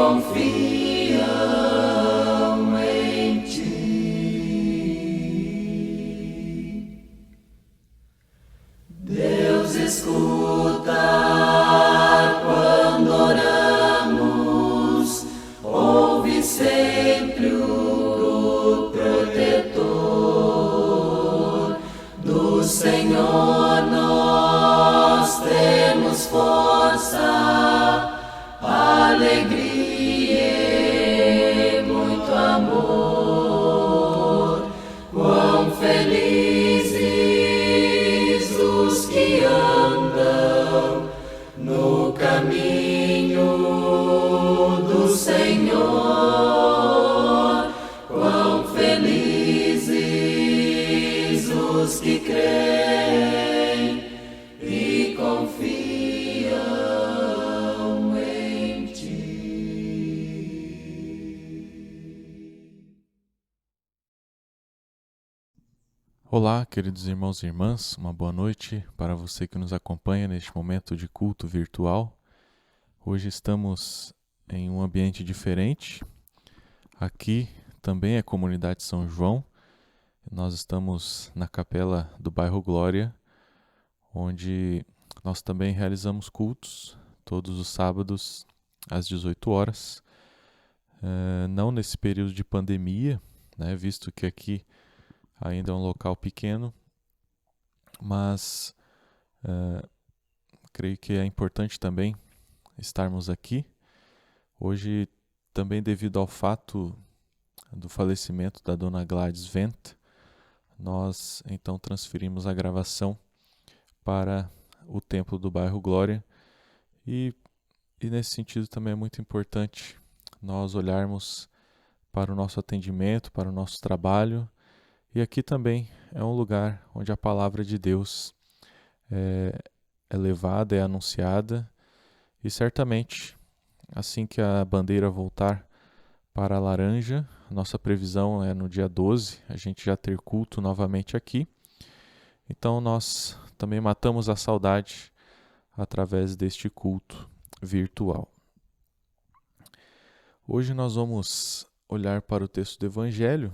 confiam em ti. Deus escuta quando oramos, ouve sempre o protetor. Do Senhor nós temos força, alegria e muito amor. Quão felizes os que andam no caminho do Senhor. Quão felizes os que creem e confiam em ti. Olá, queridos irmãos e irmãs, uma boa noite para você que nos acompanha neste momento de culto virtual. Hoje estamos em um ambiente diferente. Aqui também é a comunidade São João. Nós estamos na capela do bairro Glória, onde nós também realizamos cultos todos os sábados às 18 horas. Não nesse período de pandemia, né, visto que aqui ainda é um local pequeno, mas creio que é importante também estarmos aqui. Hoje, também devido ao fato do falecimento da dona Gladys Wendt, nós então transferimos a gravação para o templo do bairro Glória e nesse sentido também é muito importante nós olharmos para o nosso atendimento, para o nosso trabalho. E aqui também é um lugar onde a palavra de Deus é levada, é anunciada, e certamente, assim que a bandeira voltar para a laranja, nossa previsão é no dia 12, a gente já ter culto novamente aqui. Então nós também matamos a saudade através deste culto virtual. Hoje nós vamos olhar para o texto do Evangelho,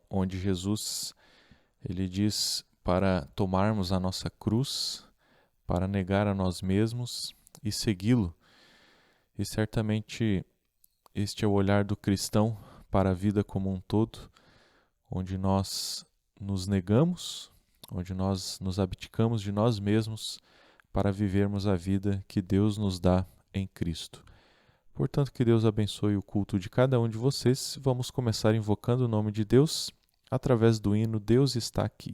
onde Jesus ele diz para tomarmos a nossa cruz, para negar a nós mesmos e segui-lo. E certamente este é o olhar do cristão para a vida como um todo, onde nós nos negamos, onde nós nos abdicamos de nós mesmos para vivermos a vida que Deus nos dá em Cristo. Portanto, que Deus abençoe o culto de cada um de vocês. Vamos começar invocando o nome de Deus através do hino Deus está aqui.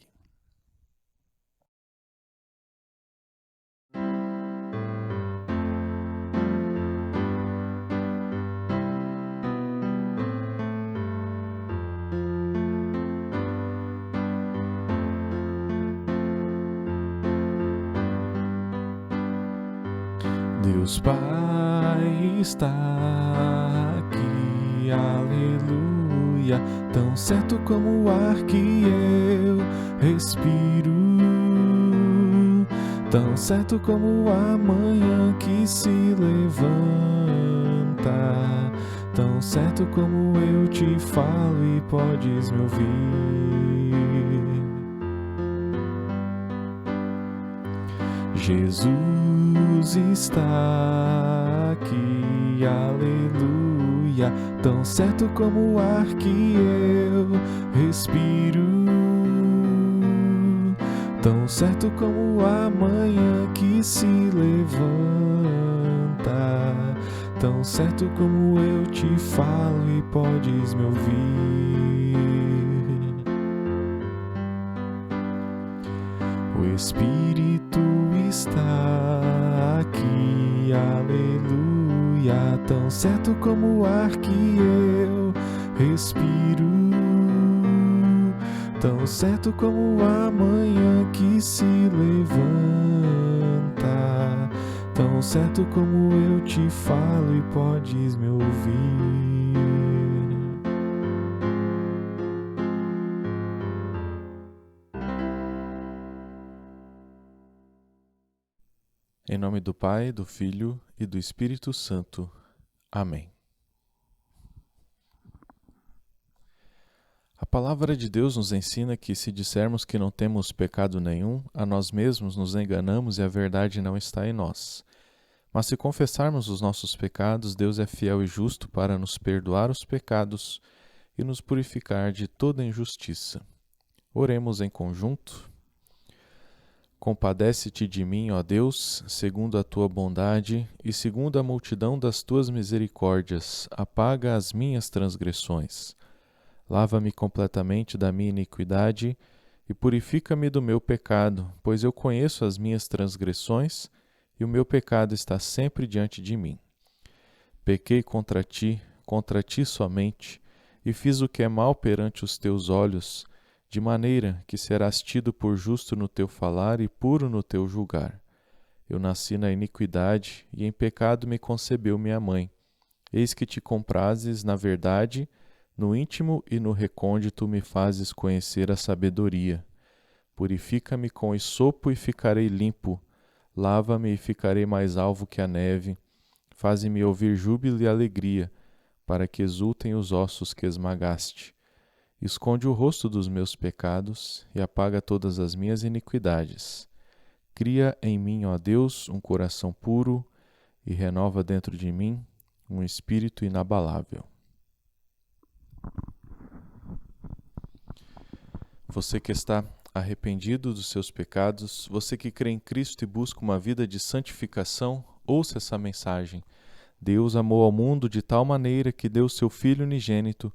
Deus Pai está aqui, aleluia, tão certo como o ar que eu respiro, tão certo como a manhã que se levanta, tão certo como eu te falo e podes me ouvir. Jesus está aqui, aleluia, tão certo como o ar que eu respiro, tão certo como a manhã que se levanta, tão certo como eu te falo e podes me ouvir. O Espírito está aqui, aleluia, tão certo como o ar que eu respiro, tão certo como a manhã que se levanta, tão certo como eu te falo e podes me ouvir. Em nome do Pai, do Filho e do Espírito Santo. Amém. A palavra de Deus nos ensina que, se dissermos que não temos pecado nenhum, a nós mesmos nos enganamos e a verdade não está em nós. Mas se confessarmos os nossos pecados, Deus é fiel e justo para nos perdoar os pecados e nos purificar de toda injustiça. Oremos em conjunto. Compadece-te de mim, ó Deus, segundo a tua bondade e segundo a multidão das tuas misericórdias, apaga as minhas transgressões. Lava-me completamente da minha iniquidade e purifica-me do meu pecado, pois eu conheço as minhas transgressões e o meu pecado está sempre diante de mim. Pequei contra ti somente, e fiz o que é mal perante os teus olhos, de maneira que serás tido por justo no teu falar e puro no teu julgar. Eu nasci na iniquidade, e em pecado me concebeu minha mãe. Eis que te comprases na verdade, no íntimo e no recôndito me fazes conhecer a sabedoria. Purifica-me com esopo e ficarei limpo. Lava-me e ficarei mais alvo que a neve. Faze-me ouvir júbilo e alegria, para que exultem os ossos que esmagaste. Esconde o rosto dos meus pecados e apaga todas as minhas iniquidades. Cria em mim, ó Deus, um coração puro e renova dentro de mim um espírito inabalável. Você que está arrependido dos seus pecados, você que crê em Cristo e busca uma vida de santificação, ouça essa mensagem. Deus amou ao mundo de tal maneira que deu seu Filho unigênito,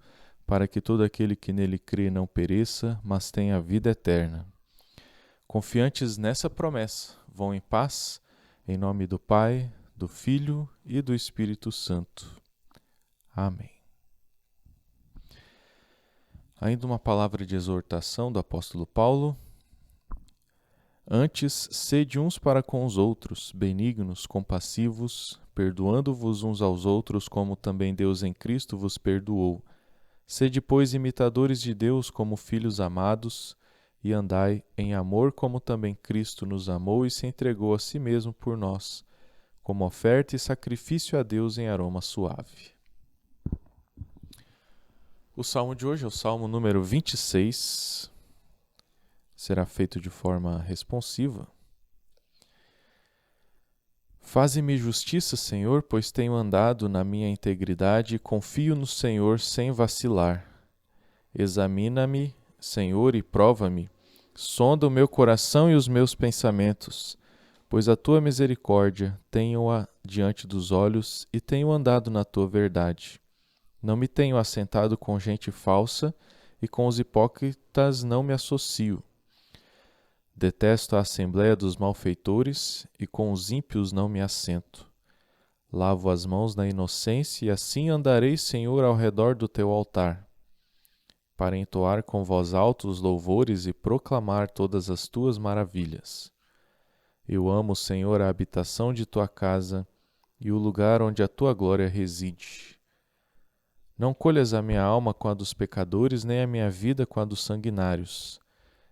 para que todo aquele que nele crê não pereça, mas tenha vida eterna. Confiantes nessa promessa, vão em paz, em nome do Pai, do Filho e do Espírito Santo. Amém. Ainda uma palavra de exortação do apóstolo Paulo. Antes, sede uns para com os outros, benignos, compassivos, perdoando-vos uns aos outros, como também Deus em Cristo vos perdoou. Sede, pois, imitadores de Deus como filhos amados, e andai em amor como também Cristo nos amou e se entregou a si mesmo por nós, como oferta e sacrifício a Deus em aroma suave. O salmo de hoje é o salmo número 26. Será feito de forma responsiva. Faze-me justiça, Senhor, pois tenho andado na minha integridade e confio no Senhor sem vacilar. Examina-me, Senhor, e prova-me. Sonda o meu coração e os meus pensamentos, pois a tua misericórdia tenho-a diante dos olhos e tenho andado na tua verdade. Não me tenho assentado com gente falsa e com os hipócritas não me associo. Detesto a assembléia dos malfeitores e com os ímpios não me assento. Lavo as mãos na inocência e assim andarei, Senhor, ao redor do teu altar, para entoar com voz alta os louvores e proclamar todas as tuas maravilhas. Eu amo, Senhor, a habitação de tua casa e o lugar onde a tua glória reside. Não colhas a minha alma com a dos pecadores, nem a minha vida com a dos sanguinários,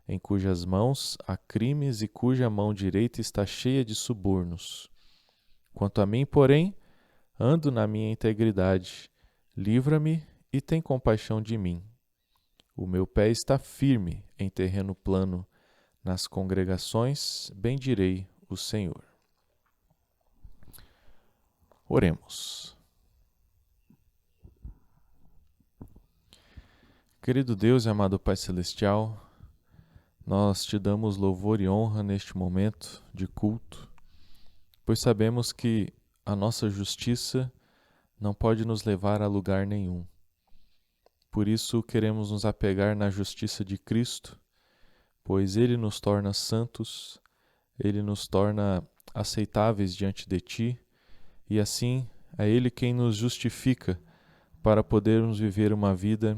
em cujas mãos há crimes e cuja mão direita está cheia de subornos. Quanto a mim, porém, ando na minha integridade. Livra-me e tem compaixão de mim. O meu pé está firme em terreno plano. Nas congregações bendirei o Senhor. Oremos. Querido Deus e amado Pai Celestial, nós te damos louvor e honra neste momento de culto, pois sabemos que a nossa justiça não pode nos levar a lugar nenhum. Por isso queremos nos apegar na justiça de Cristo, pois Ele nos torna santos, Ele nos torna aceitáveis diante de Ti, e assim é Ele quem nos justifica para podermos viver uma vida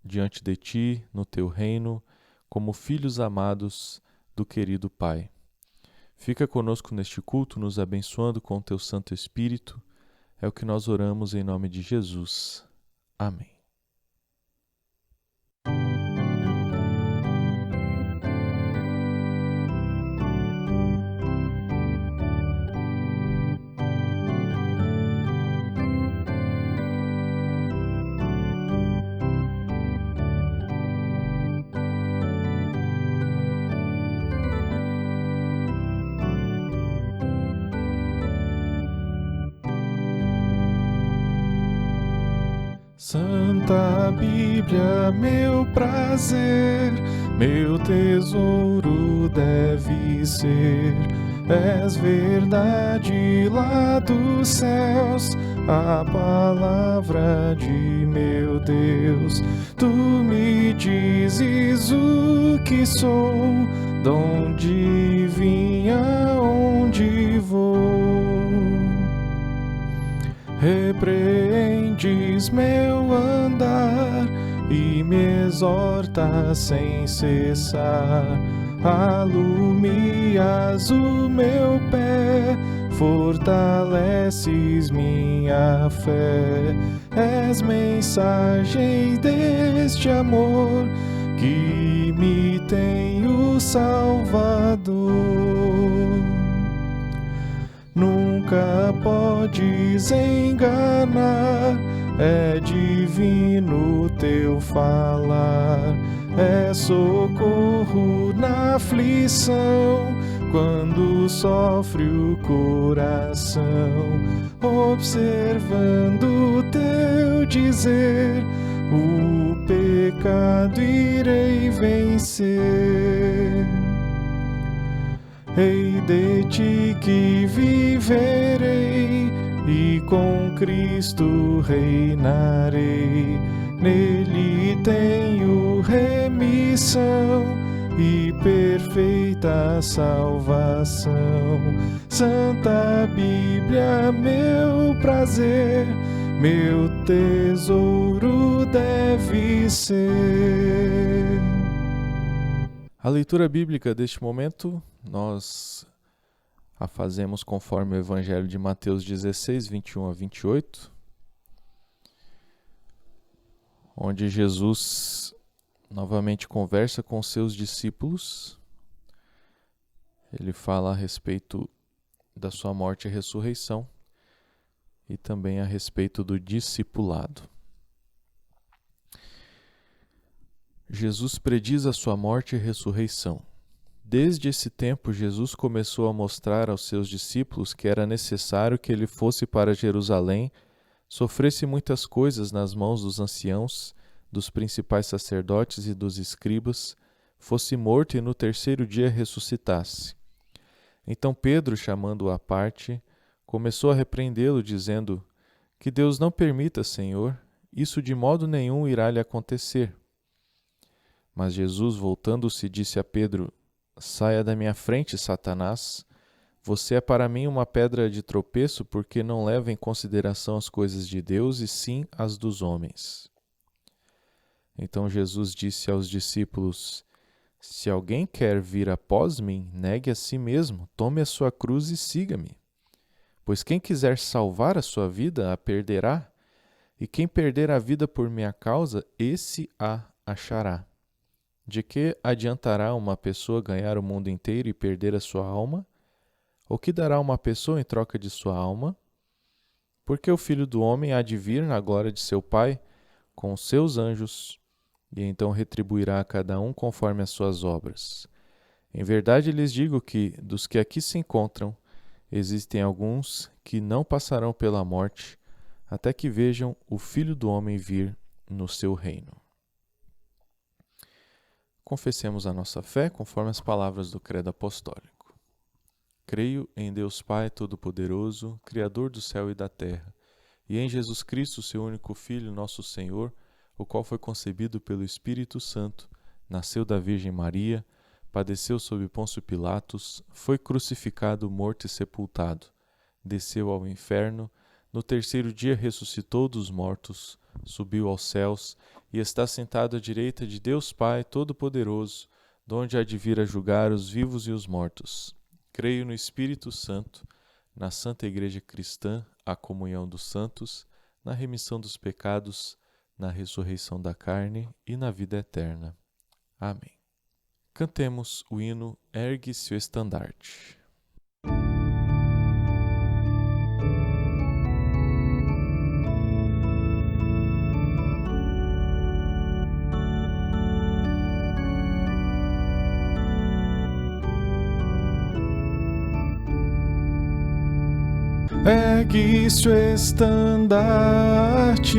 diante de Ti, no Teu reino, como filhos amados do querido Pai. Fica conosco neste culto, nos abençoando com Teu Santo Espírito. É o que nós oramos em nome de Jesus. Amém. Santa Bíblia, meu prazer, meu tesouro deve ser. És verdade lá dos céus, a palavra de meu Deus. Tu me dizes o que sou, donde vim, aonde vou. Repreendes meu andar e me exortas sem cessar. Alumias o meu pé, fortaleces minha fé. És mensagem deste amor que me tem o Salvador. Nunca podes enganar, é divino teu falar, é socorro na aflição, quando sofre o coração. Observando teu dizer, o pecado irei vencer. Hei de ti que viverei, e com Cristo reinarei. Nele tenho remissão e perfeita salvação. Santa Bíblia, meu prazer, meu tesouro deve ser. A leitura bíblica deste momento, nós a fazemos conforme o Evangelho de Mateus 16, 21 a 28, onde Jesus novamente conversa com seus discípulos. Ele fala a respeito da sua morte e ressurreição e também a respeito do discipulado. Jesus prediz a sua morte e ressurreição. Desde esse tempo, Jesus começou a mostrar aos seus discípulos que era necessário que ele fosse para Jerusalém, sofresse muitas coisas nas mãos dos anciãos, dos principais sacerdotes e dos escribas, fosse morto e no terceiro dia ressuscitasse. Então Pedro, chamando-o à parte, começou a repreendê-lo, dizendo: Que Deus não permita, Senhor, isso de modo nenhum irá lhe acontecer. Mas Jesus, voltando-se, disse a Pedro: Saia da minha frente, Satanás. Você é para mim uma pedra de tropeço, porque não leva em consideração as coisas de Deus, e sim as dos homens. Então Jesus disse aos discípulos: Se alguém quer vir após mim, negue a si mesmo, tome a sua cruz e siga-me. Pois quem quiser salvar a sua vida, a perderá, e quem perder a vida por minha causa, esse a achará. De que adiantará uma pessoa ganhar o mundo inteiro e perder a sua alma? O que dará uma pessoa em troca de sua alma? Porque o Filho do Homem há de vir na glória de seu Pai com os seus anjos, e então retribuirá a cada um conforme as suas obras. Em verdade lhes digo que, dos que aqui se encontram, existem alguns que não passarão pela morte, até que vejam o Filho do Homem vir no seu reino. Confessemos a nossa fé conforme as palavras do Credo Apostólico. Creio em Deus Pai Todo-Poderoso, Criador do céu e da terra, e em Jesus Cristo, seu único Filho, nosso Senhor, o qual foi concebido pelo Espírito Santo, nasceu da Virgem Maria, padeceu sob Pôncio Pilatos, foi crucificado, morto e sepultado, desceu ao inferno, no terceiro dia ressuscitou dos mortos, subiu aos céus e está sentado à direita de Deus Pai Todo-Poderoso, donde há de vir a julgar os vivos e os mortos. Creio no Espírito Santo, na Santa Igreja Cristã, a comunhão dos santos, na remissão dos pecados, na ressurreição da carne e na vida eterna. Amém. Cantemos o hino Ergue-se o Estandarte. Ergue-se o estandarte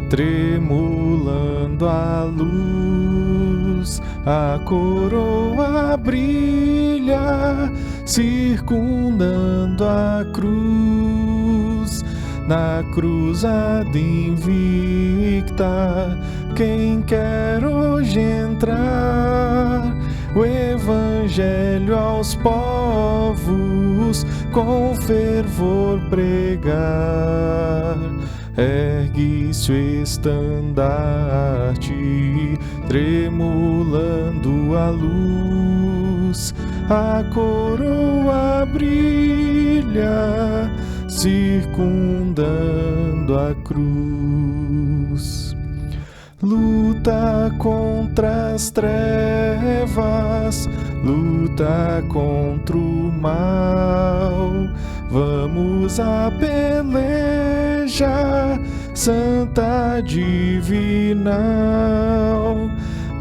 tremulando a luz, a coroa brilha, circundando a cruz. Na cruzada invicta, quem quer hoje entrar, o Evangelho aos povos com fervor pregar. Ergue-se o estandarte, tremulando a luz, a coroa brilha, circundando a cruz. Luta contra as trevas, luta contra o mal. Vamos à peleja santa divinal,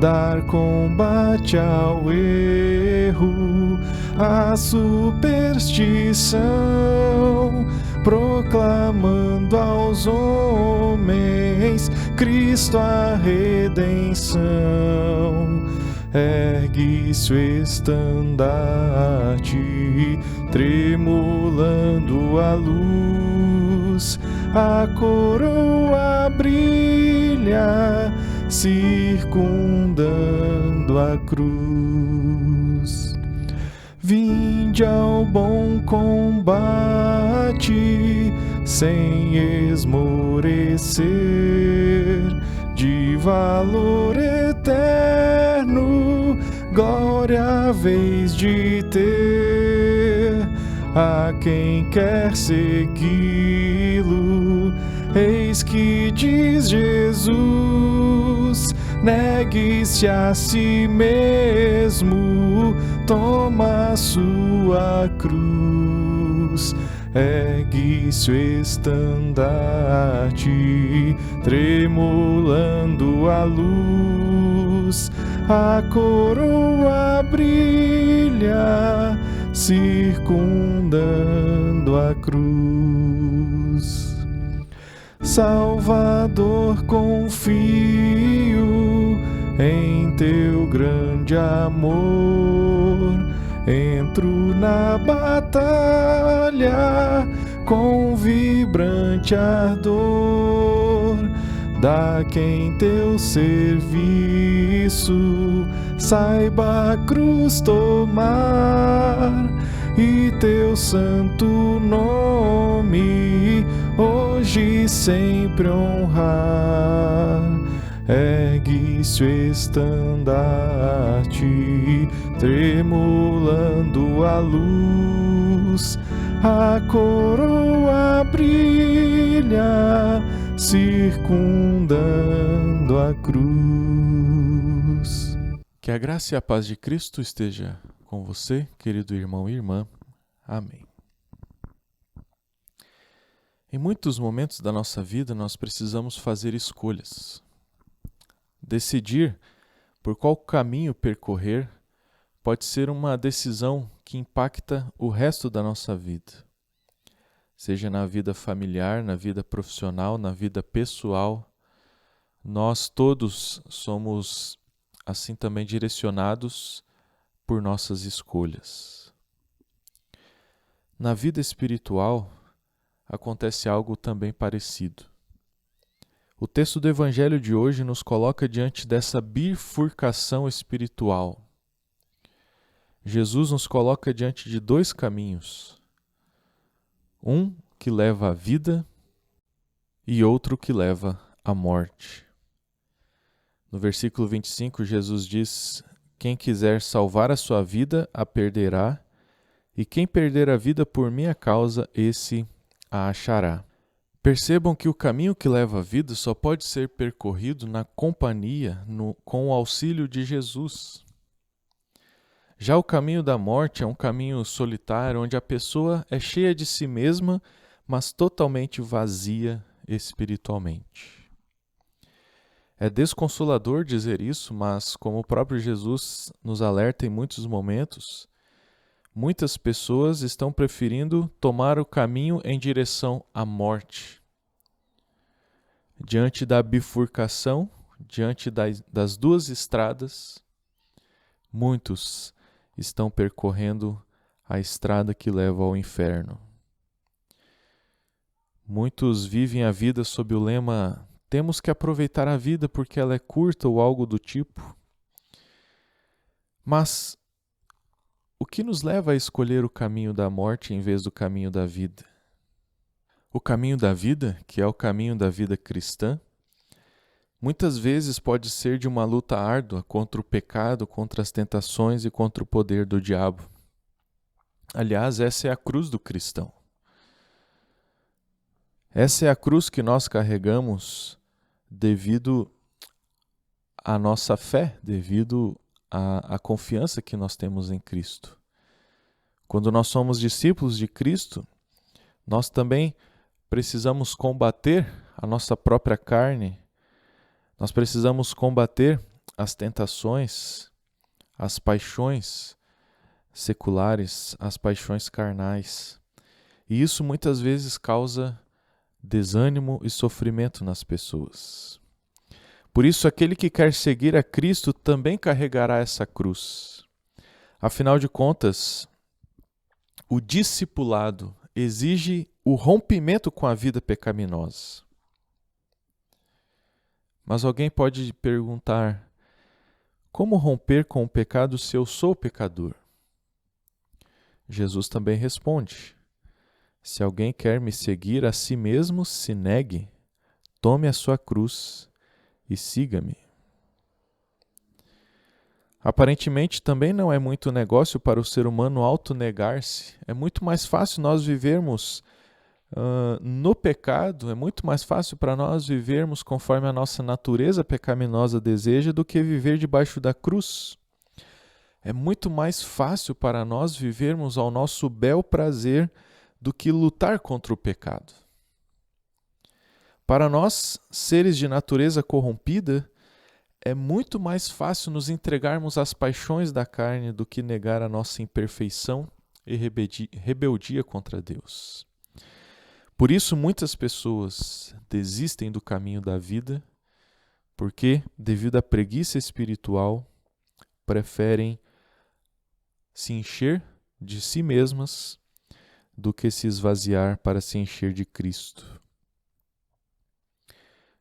dar combate ao erro, à superstição, proclamando aos homens Cristo a redenção. Ergue-se o estandarte, tremulando a luz, a coroa brilha, circundando a cruz. Vinde ao bom combate, sem esmorecer, de valor eterno, glória vez de ter. A quem quer segui-lo, eis que diz Jesus, negue-se a si mesmo, toma a sua cruz. Ergue-se o estandarte, tremulando a luz, a coroa brilha, circundando a cruz. Salvador, confio em teu grande amor, entro na batalha com vibrante ardor. Dá quem teu serviço saiba a cruz tomar, e teu santo nome hoje e sempre honrar. Ergue-se o estandarte, tremulando a luz, a coroa brilha, circundando a cruz. Que a graça e a paz de Cristo esteja com você, querido irmão e irmã. Amém. Em muitos momentos da nossa vida, nós precisamos fazer escolhas. Decidir por qual caminho percorrer pode ser uma decisão que impacta o resto da nossa vida. Seja na vida familiar, na vida profissional, na vida pessoal, nós todos somos assim também direcionados por nossas escolhas. Na vida espiritual, acontece algo também parecido. O texto do Evangelho de hoje nos coloca diante dessa bifurcação espiritual. Jesus nos coloca diante de dois caminhos. Um que leva à vida e outro que leva à morte. No versículo 25, Jesus diz: quem quiser salvar a sua vida, a perderá, e quem perder a vida por minha causa, esse a achará. Percebam que o caminho que leva à vida só pode ser percorrido na companhia, com o auxílio de Jesus. Já o caminho da morte é um caminho solitário, onde a pessoa é cheia de si mesma, mas totalmente vazia espiritualmente. É desconsolador dizer isso, mas como o próprio Jesus nos alerta em muitos momentos, muitas pessoas estão preferindo tomar o caminho em direção à morte. diante da bifurcação, diante das duas estradas, muitos estão percorrendo a estrada que leva ao inferno. Muitos vivem a vida sob o lema: temos que aproveitar a vida porque ela é curta ou algo do tipo. Mas o que nos leva a escolher o caminho da morte em vez do caminho da vida? O caminho da vida, que é o caminho da vida cristã, muitas vezes pode ser de uma luta árdua contra o pecado, contra as tentações e contra o poder do diabo. Aliás, essa é a cruz do cristão. Essa é a cruz que nós carregamos devido à nossa fé, devido à confiança que nós temos em Cristo. Quando nós somos discípulos de Cristo, nós também precisamos combater a nossa própria carne, nós precisamos combater as tentações, as paixões seculares, as paixões carnais. E isso muitas vezes causa desânimo e sofrimento nas pessoas. Por isso, aquele que quer seguir a Cristo também carregará essa cruz. Afinal de contas, o discipulado exige o rompimento com a vida pecaminosa. Mas alguém pode perguntar: como romper com o pecado se eu sou pecador? Jesus também responde: se alguém quer me seguir, a si mesmo se negue, tome a sua cruz e siga-me. Aparentemente também não é muito negócio para o ser humano autonegar-se. É muito mais fácil nós vivermos no pecado, é muito mais fácil para nós vivermos conforme a nossa natureza pecaminosa deseja do que viver debaixo da cruz. É muito mais fácil para nós vivermos ao nosso bel prazer do que lutar contra o pecado. Para nós, seres de natureza corrompida, é muito mais fácil nos entregarmos às paixões da carne do que negar a nossa imperfeição e rebeldia contra Deus. Por isso, muitas pessoas desistem do caminho da vida, porque, devido à preguiça espiritual, preferem se encher de si mesmas do que se esvaziar para se encher de Cristo.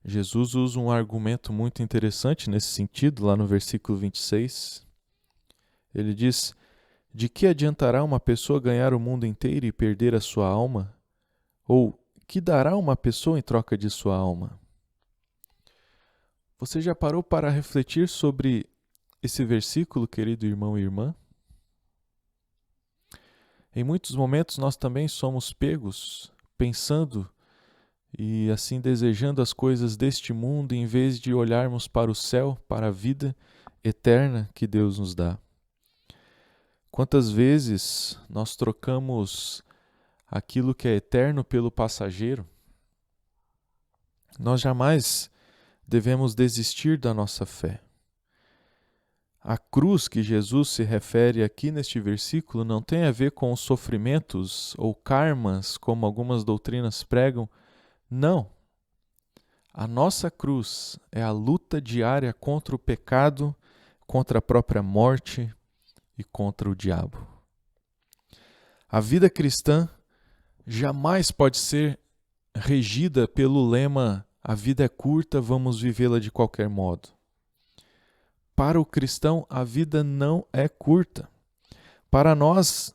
Jesus usa um argumento muito interessante nesse sentido, lá no versículo 26. Ele diz: de que adiantará uma pessoa ganhar o mundo inteiro e perder a sua alma? Ou que dará uma pessoa em troca de sua alma? Você já parou para refletir sobre esse versículo, querido irmão e irmã? Em muitos momentos nós também somos pegos pensando e assim desejando as coisas deste mundo em vez de olharmos para o céu, para a vida eterna que Deus nos dá. Quantas vezes nós trocamos aquilo que é eterno pelo passageiro? Nós jamais devemos desistir da nossa fé. A cruz que Jesus se refere aqui neste versículo não tem a ver com os sofrimentos ou karmas, como algumas doutrinas pregam. Não. A nossa cruz é a luta diária contra o pecado, contra a própria morte e contra o diabo. A vida cristã jamais pode ser regida pelo lema: a vida é curta, vamos vivê-la de qualquer modo. Para o cristão, a vida não é curta. Para nós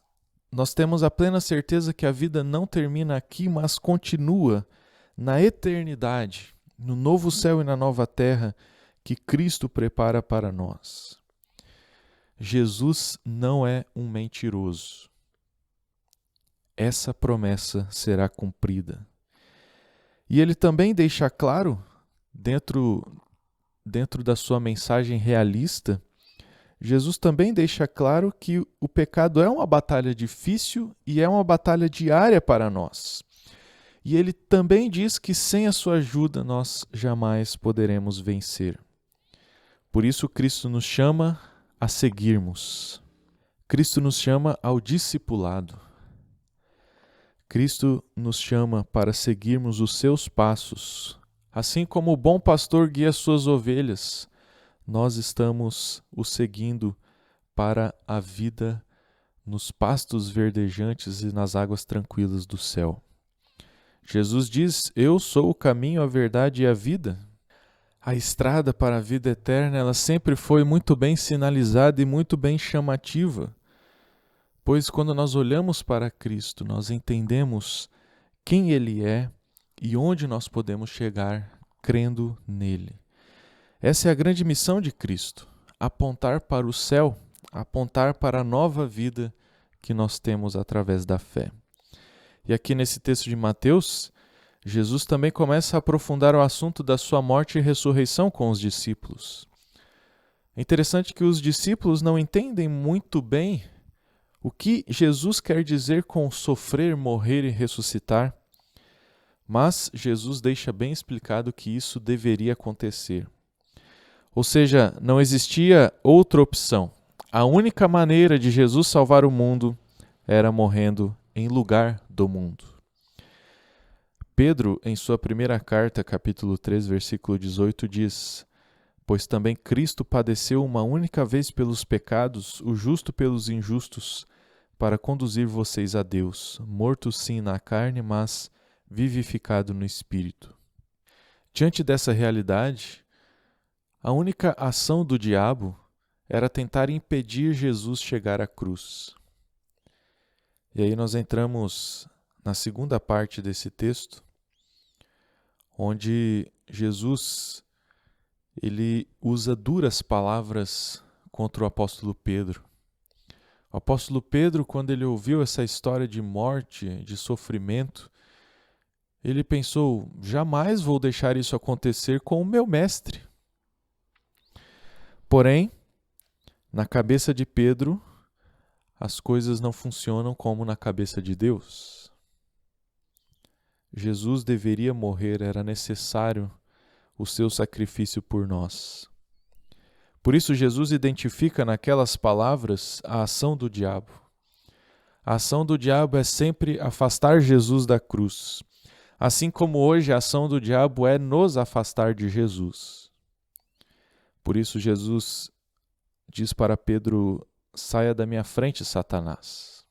temos a plena certeza que a vida não termina aqui, mas continua na eternidade, no novo céu e na nova terra que Cristo prepara para nós. Jesus não é um mentiroso. Essa promessa será cumprida. E ele também deixa claro, dentro da sua mensagem realista, Jesus também deixa claro que o pecado é uma batalha difícil e é uma batalha diária para nós. E ele também diz que sem a sua ajuda nós jamais poderemos vencer. Por isso Cristo nos chama a seguirmos. Cristo nos chama ao discipulado. Cristo nos chama para seguirmos os seus passos, Assim como o bom pastor guia suas ovelhas, nós estamos o seguindo para a vida nos pastos verdejantes e nas águas tranquilas do céu. Jesus diz: eu sou o caminho, a verdade e a vida. A estrada para a vida eterna, ela sempre foi muito bem sinalizada e muito bem chamativa, pois quando nós olhamos para Cristo, nós entendemos quem Ele é e onde nós podemos chegar crendo nele. Essa é a grande missão de Cristo, apontar para o céu, apontar para a nova vida que nós temos através da fé. E aqui nesse texto de Mateus, Jesus também começa a aprofundar o assunto da sua morte e ressurreição com os discípulos. É interessante que os discípulos não entendem muito bem o que Jesus quer dizer com sofrer, morrer e ressuscitar, mas Jesus deixa bem explicado que isso deveria acontecer. Ou seja, não existia outra opção. A única maneira de Jesus salvar o mundo era morrendo em lugar do mundo. Pedro, em sua primeira carta, capítulo 3, versículo 18, diz: pois também Cristo padeceu uma única vez pelos pecados, o justo pelos injustos, para conduzir vocês a Deus, morto sim na carne, mas vivificado no Espírito. Diante dessa realidade, a única ação do diabo era tentar impedir Jesus chegar à cruz. E aí nós entramos na segunda parte desse texto, onde Jesus ele usa duras palavras contra o apóstolo Pedro. O apóstolo Pedro, quando ele ouviu essa história de morte, de sofrimento, ele pensou: jamais vou deixar isso acontecer com o meu mestre. Porém, na cabeça de Pedro, as coisas não funcionam como na cabeça de Deus. Jesus deveria morrer, era necessário o seu sacrifício por nós. Por isso, Jesus identifica naquelas palavras a ação do diabo. A ação do diabo é sempre afastar Jesus da cruz, assim como hoje a ação do diabo é nos afastar de Jesus. Por isso, Jesus diz para Pedro: saia da minha frente, Satanás.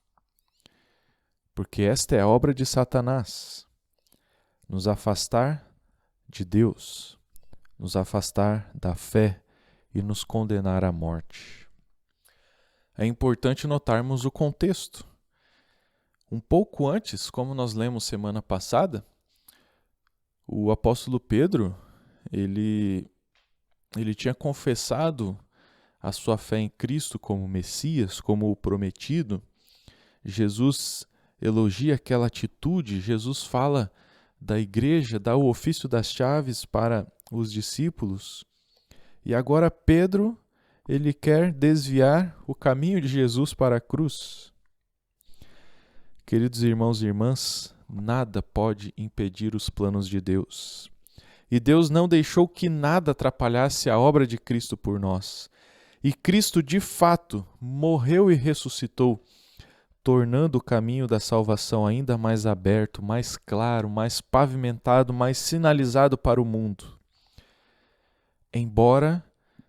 Porque esta é a obra de Satanás, nos afastar de Deus, nos afastar da fé e nos condenar à morte. É importante notarmos o contexto. Um pouco antes, como nós lemos semana passada, o apóstolo Pedro, ele tinha confessado a sua fé em Cristo como Messias, como o prometido. Jesus elogia aquela atitude, Jesus fala da igreja, dá o ofício das chaves para os discípulos. E agora Pedro, ele quer desviar o caminho de Jesus para a cruz. Queridos irmãos e irmãs, nada pode impedir os planos de Deus. E Deus não deixou que nada atrapalhasse a obra de Cristo por nós. E Cristo, de fato, morreu e ressuscitou, tornando o caminho da salvação ainda mais aberto, mais claro, mais pavimentado, mais sinalizado para o mundo. Embora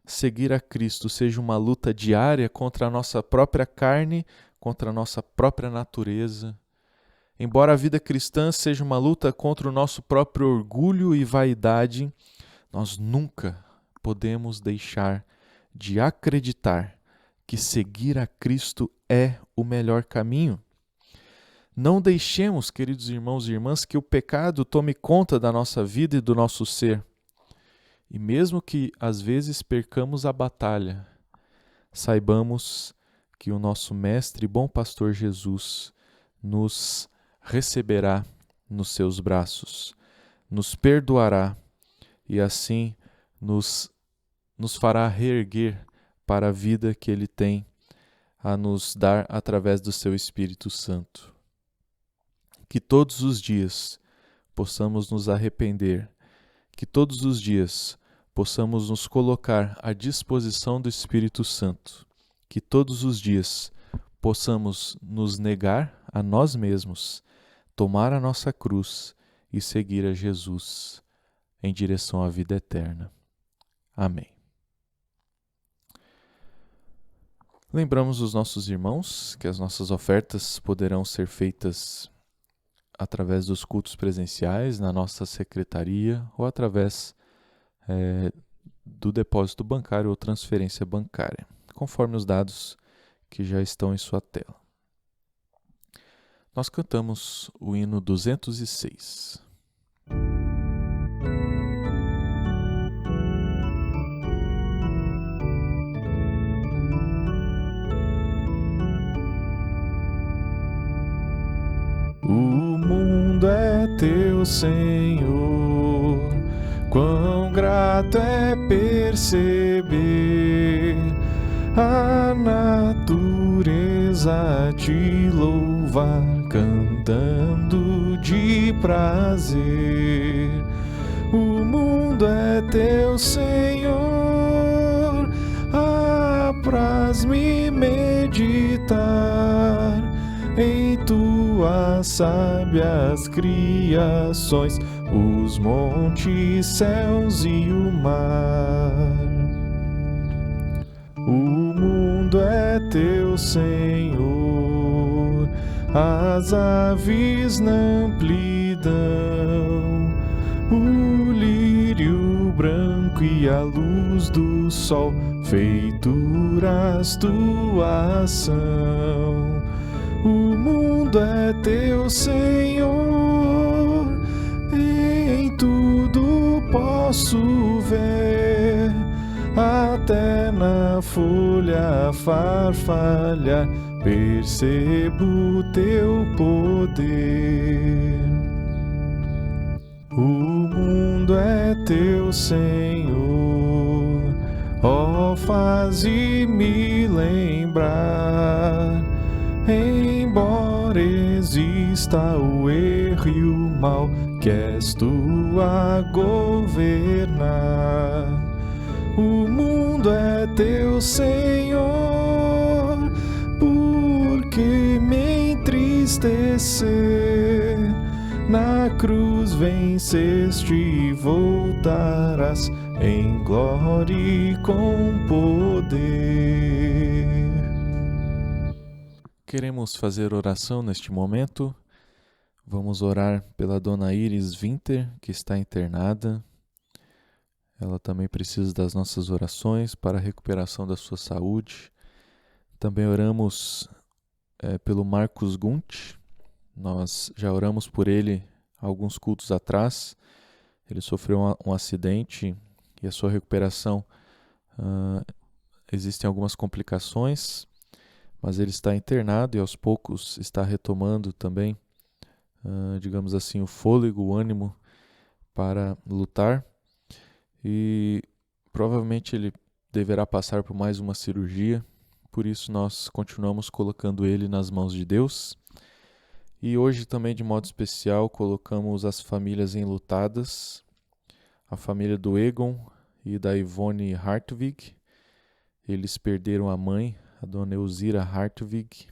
seguir a Cristo seja uma luta diária contra a nossa própria carne, contra a nossa própria natureza, embora a vida cristã seja uma luta contra o nosso próprio orgulho e vaidade, nós nunca podemos deixar de acreditar que seguir a Cristo é o melhor caminho. Não deixemos, queridos irmãos e irmãs, que o pecado tome conta da nossa vida e do nosso ser. E mesmo que às vezes percamos a batalha, saibamos que o nosso Mestre e bom Pastor Jesus nos receberá nos seus braços, nos perdoará e assim nos fará reerguer para a vida que Ele tem a nos dar através do seu Espírito Santo. Que todos os dias possamos nos arrepender, que todos os dias possamos nos colocar à disposição do Espírito Santo, que todos os dias possamos nos negar a nós mesmos, tomar a nossa cruz e seguir a Jesus. em direção à vida eterna. Amém. Lembramos os nossos irmãos que as nossas ofertas poderão ser feitas através dos cultos presenciais na nossa secretaria ou através do depósito bancário ou transferência bancária, conforme os dados que já estão em sua tela. Nós cantamos o hino 206. O mundo é teu, Senhor, quão grato é perceber a natureza te louvar, cantando de prazer. O mundo é teu, Senhor, apraz-me meditar em tuas sábias criações, os montes, céus e o mar. O mundo é teu, Senhor, as aves na amplidão, o lírio branco e a luz do sol, feituras tua ação. O mundo é teu, Senhor, em tudo posso ver, até na folha farfalhar, percebo teu poder. O mundo é teu, Senhor, ó, faze-me lembrar, embora exista o erro e o mal, que és tu a governar. O mundo é teu, Senhor, porque me entristecer, na cruz venceste e voltarás em glória e com poder. Queremos fazer oração neste momento. Vamos orar pela dona Iris Winter, que está internada. Ela também precisa das nossas orações para a recuperação da sua saúde. Também oramos pelo Marcos Gunt. Nós já oramos por ele alguns cultos atrás. Ele sofreu um acidente e a sua recuperação, existem algumas complicações, mas ele está internado e aos poucos está retomando também, digamos assim, o fôlego, o ânimo para lutar. E provavelmente ele deverá passar por mais uma cirurgia, por isso nós continuamos colocando ele nas mãos de Deus. E hoje também, de modo especial, colocamos as famílias enlutadas, a família do Egon e da Ivone Hartwig. Eles perderam a mãe, a dona Elzira Hartwig.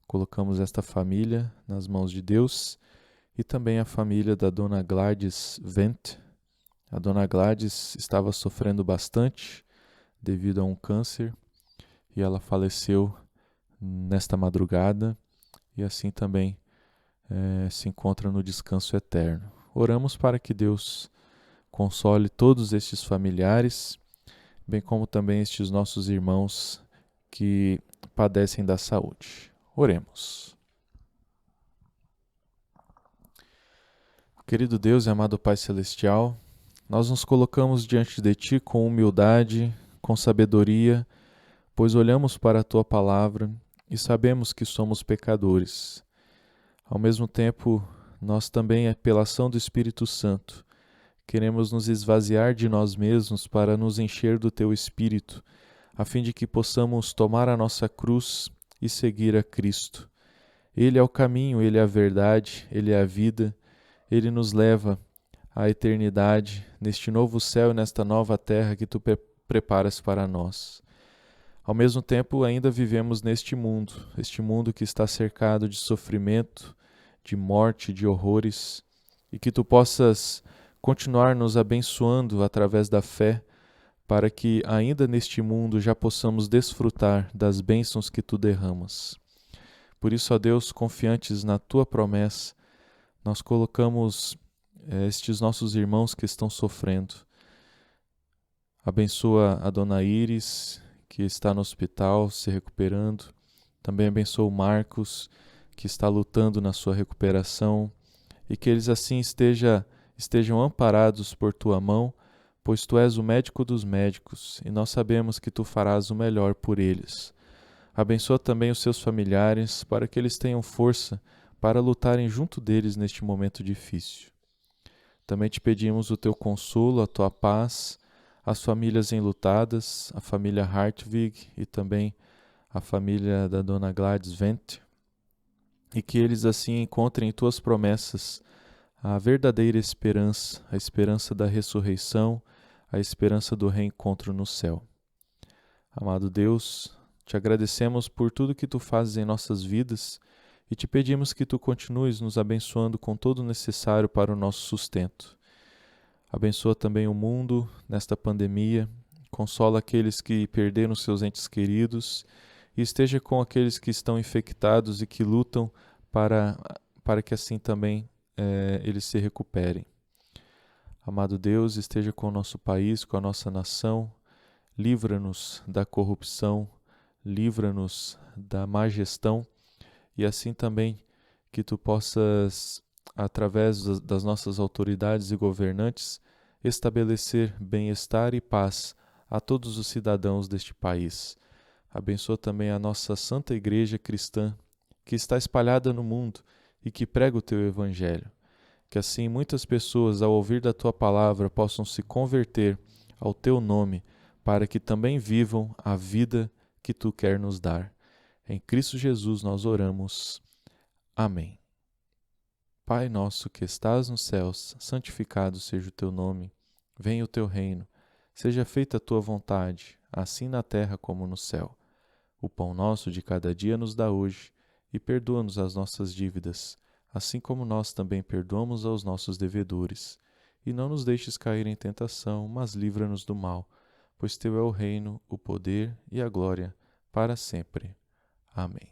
Colocamos esta família nas mãos de Deus e também a família da dona Gladys Wendt. A dona Gladys estava sofrendo bastante devido a um câncer e ela faleceu nesta madrugada e assim também se encontra no descanso eterno. Oramos para que Deus console todos estes familiares, bem como também estes nossos irmãos que padecem da saúde. Oremos. Querido Deus e amado Pai Celestial, nós nos colocamos diante de Ti com humildade, com sabedoria, pois olhamos para a Tua palavra e sabemos que somos pecadores. Ao mesmo tempo, nós também, pela ação do Espírito Santo, queremos nos esvaziar de nós mesmos para nos encher do Teu Espírito, a fim de que possamos tomar a nossa cruz e seguir a Cristo. Ele é o caminho, Ele é a verdade, Ele é a vida, Ele nos leva à eternidade, neste novo céu e nesta nova terra que Tu preparas para nós. Ao mesmo tempo, ainda vivemos neste mundo, este mundo que está cercado de sofrimento, de morte, de horrores, e que Tu possas continuar nos abençoando através da fé, para que ainda neste mundo já possamos desfrutar das bênçãos que tu derramas. Por isso, ó Deus, confiantes na tua promessa, nós colocamos estes nossos irmãos que estão sofrendo. Abençoa a dona Iris, que está no hospital se recuperando. Também abençoa o Marcos, que está lutando na sua recuperação, e que eles assim estejam amparados por tua mão, pois tu és o médico dos médicos, e nós sabemos que tu farás o melhor por eles. Abençoa também os seus familiares, para que eles tenham força para lutarem junto deles neste momento difícil. Também te pedimos o teu consolo, a tua paz, as famílias enlutadas, a família Hartwig e também a família da dona Gladys Wendt, e que eles assim encontrem em tuas promessas a verdadeira esperança, a esperança da ressurreição, a esperança do reencontro no céu. Amado Deus, te agradecemos por tudo que tu fazes em nossas vidas e te pedimos que tu continues nos abençoando com todo o necessário para o nosso sustento. Abençoa também o mundo nesta pandemia, consola aqueles que perderam seus entes queridos e esteja com aqueles que estão infectados e que lutam para que assim também eles se recuperem. Amado Deus, esteja com o nosso país, com a nossa nação, livra-nos da corrupção, livra-nos da má gestão e assim também que tu possas, através das nossas autoridades e governantes, estabelecer bem-estar e paz a todos os cidadãos deste país. Abençoa também a nossa Santa Igreja Cristã, que está espalhada no mundo e que prega o teu Evangelho. Que assim muitas pessoas, ao ouvir da tua palavra, possam se converter ao teu nome, para que também vivam a vida que tu quer nos dar. Em Cristo Jesus nós oramos. Amém. Pai nosso que estás nos céus, santificado seja o teu nome. Venha o teu reino. Seja feita a tua vontade, assim na terra como no céu. O pão nosso de cada dia nos dá hoje, e perdoa-nos as nossas dívidas, assim como nós também perdoamos aos nossos devedores. E não nos deixes cair em tentação, mas livra-nos do mal, pois teu é o reino, o poder e a glória, para sempre. Amém.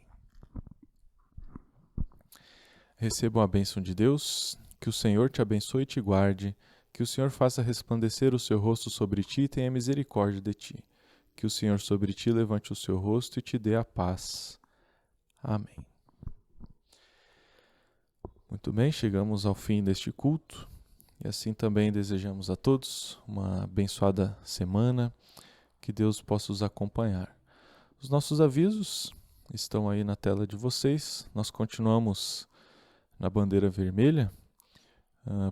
Recebam a bênção de Deus, que o Senhor te abençoe e te guarde, que o Senhor faça resplandecer o seu rosto sobre ti e tenha misericórdia de ti. Que o Senhor sobre ti levante o seu rosto e te dê a paz. Amém. Muito bem, chegamos ao fim deste culto e assim também desejamos a todos uma abençoada semana, que Deus possa os acompanhar. Os nossos avisos estão aí na tela de vocês, nós continuamos na bandeira vermelha,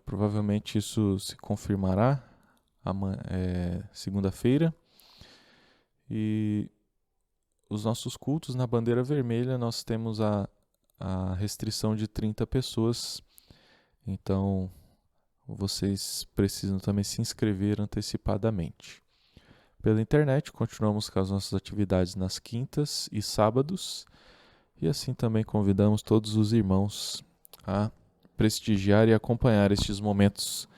provavelmente isso se confirmará segunda-feira, e os nossos cultos na bandeira vermelha nós temos a restrição de 30 pessoas, então vocês precisam também se inscrever antecipadamente. Pela internet, continuamos com as nossas atividades nas quintas e sábados, e assim também convidamos todos os irmãos a prestigiar e acompanhar estes momentos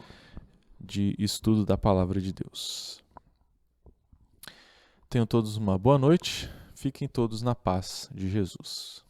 de estudo da Palavra de Deus. Tenham todos uma boa noite, fiquem todos na paz de Jesus.